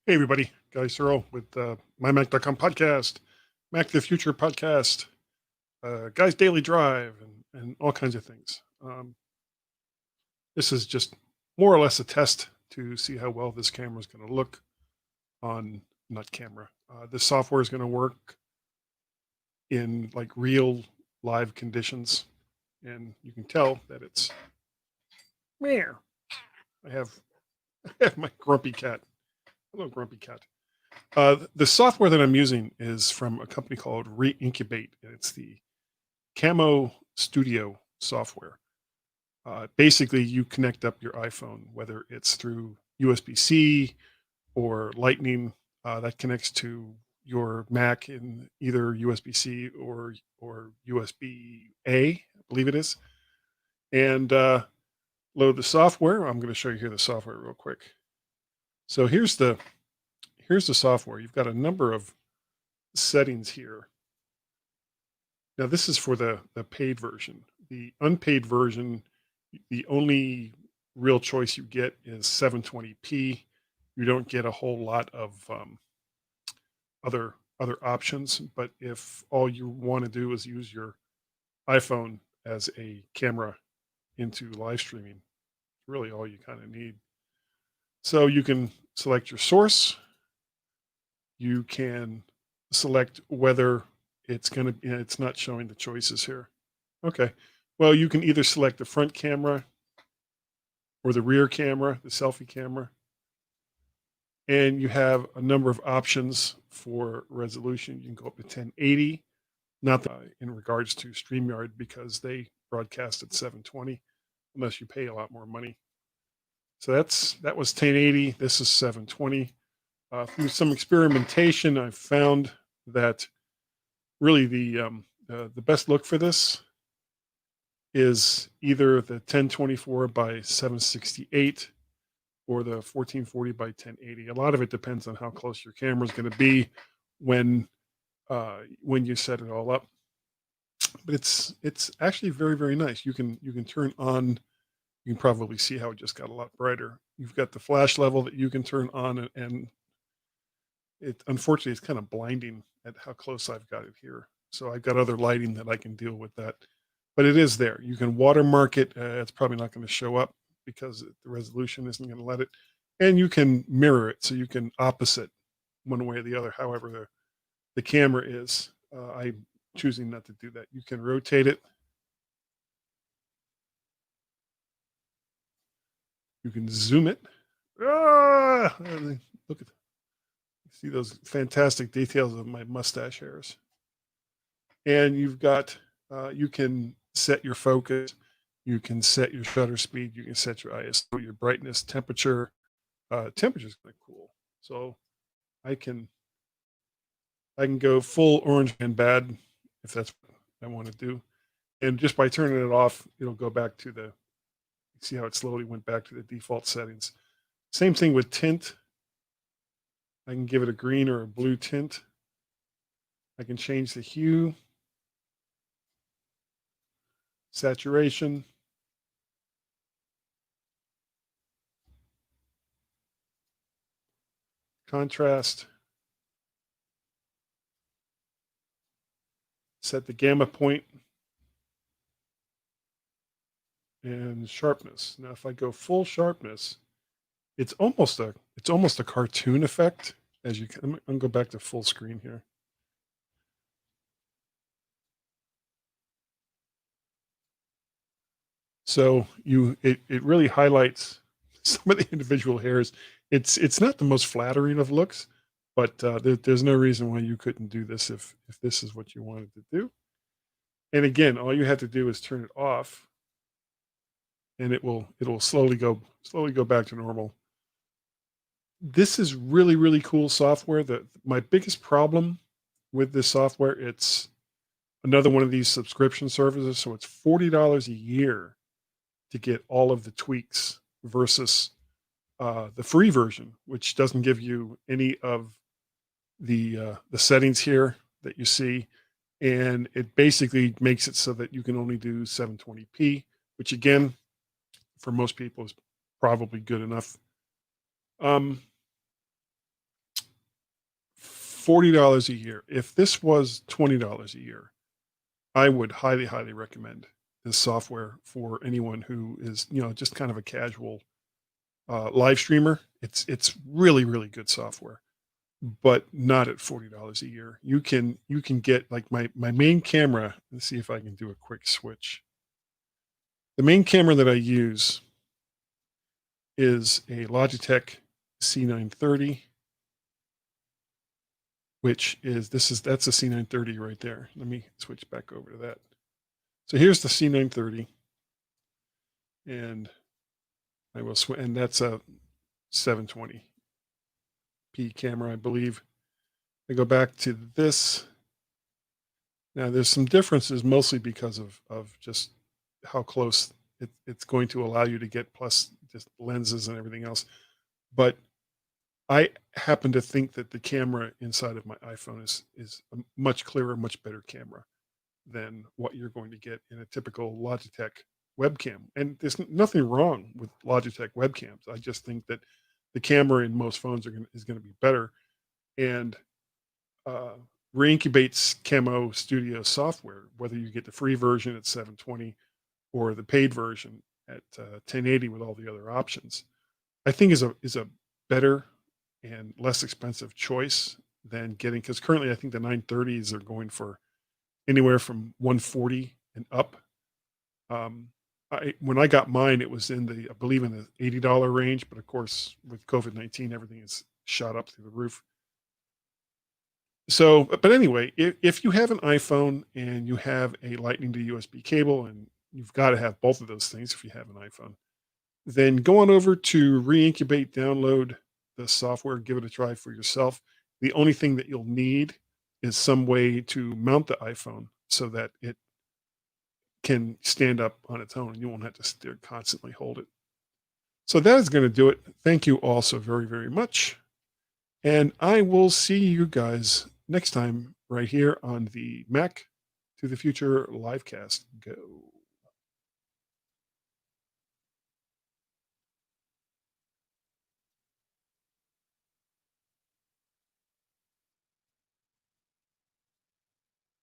Hey, everybody. Guy Searle with MyMac.com podcast, Mac to the Future podcast, Guy's Daily Drive, and all kinds of things. This is just more or less a test to see how well this camera is going to look on, not camera. This software is going to work in like real live conditions. And you can tell that it's meow. I have, I have my grumpy cat. Hello, grumpy cat. The software that I'm using is from a company called Reincubate, and it's the Camo Studio software. Basically, you connect up your iPhone, whether it's through USB-C or Lightning, that connects to your Mac in either USB-C or USB-A, I believe it is, and load the software. I'm going to show you here the software real quick. So here's the software. You've got a number of settings here. Now this is for the paid version. The unpaid version, the only real choice you get is 720p. You don't get a whole lot of other options. But if all you want to do is use your iPhone as a camera into live streaming, it's really all you kind of need. So you can select your source. You can select whether it's going to, it's not showing the choices here. Okay. Well, you can either select the front camera or the rear camera, the selfie camera. And you have a number of options for resolution. You can go up to 1080, not in regards to StreamYard because they broadcast at 720 unless you pay a lot more money. So that was 1080. This is 720. Through some experimentation, I've found that really the best look for this is either the 1024 by 768 or the 1440 by 1080. A lot of it depends on how close your camera is going to be when you set it all up. But it's actually very, very nice. You can turn on. You can probably see how it just got a lot brighter. You've got the flash level that you can turn on, and it unfortunately it's kind of blinding at how close I've got it here. So I've got other lighting that I can deal with that. But it is there. You can watermark it. It's probably not going to show up because the resolution isn't going to let it. And you can mirror it, so you can opposite one way or the other, however the camera is. I'm choosing not to do that. You can rotate it. You can zoom it. Look at, see those fantastic details of my mustache hairs. And you've got, you can set your focus. You can set your shutter speed. You can set your ISO, your brightness, temperature. Temperature is kind of cool. So I can go full orange and bad if that's what I want to do. And just by turning it off, it'll go back to the, see how it slowly went back to the default settings. Same thing with tint. I can give it a green or a blue tint. I can change the hue, saturation, contrast, set the gamma point, and sharpness. Now, if I go full sharpness, it's almost a cartoon effect. As you can, I'm gonna go back to full screen here. So it really highlights some of the individual hairs. It's not the most flattering of looks, but there's no reason why you couldn't do this if this is what you wanted to do. And again, all you have to do is turn it off, and it will slowly go back to normal. This is really, really cool software. That my biggest problem with this software, it's another one of these subscription services. So it's $40 a year to get all of the tweaks versus the free version, which doesn't give you any of the settings here that you see, and it basically makes it so that you can only do 720p, which again, for most people, is probably good enough. Um, $40 a year. If this was $20 a year, I would highly, highly recommend this software for anyone who is, just kind of a casual live streamer. It's really, really good software, but not at $40 a year. You can get like my main camera. Let's see if I can do a quick switch. The main camera that I use is a Logitech C930, which is that's a C930 right there. Let me switch back over to that. So here's the C930, and and that's a 720p camera, I believe. I go back to this. Now there's some differences, mostly because of just how close it's going to allow you to get, plus just lenses and everything else. But I happen to think that the camera inside of my iPhone is a much clearer, much better camera than what you're going to get in a typical Logitech webcam. And there's nothing wrong with Logitech webcams. I just think that the camera in most phones is going to be better. And uh, Reincubate's Camo Studio software, whether you get the free version at 720 or the paid version at 1080 with all the other options, I think is a better and less expensive choice than getting, because currently I think the 930s are going for anywhere from 140 and up. Um, when I got mine, it was I believe in the $80 range, but of course with COVID-19, everything is shot up through the roof. So, but anyway, if you have an iPhone and you have a Lightning to USB cable, and you've got to have both of those things if you have an iPhone, then go on over to Reincubate, download the software, give it a try for yourself. The only thing that you'll need is some way to mount the iPhone so that it can stand up on its own and you won't have to constantly hold it. So that is going to do it. Thank you all so very, very much. And I will see you guys next time right here on the Mac to the Future livecast. Go.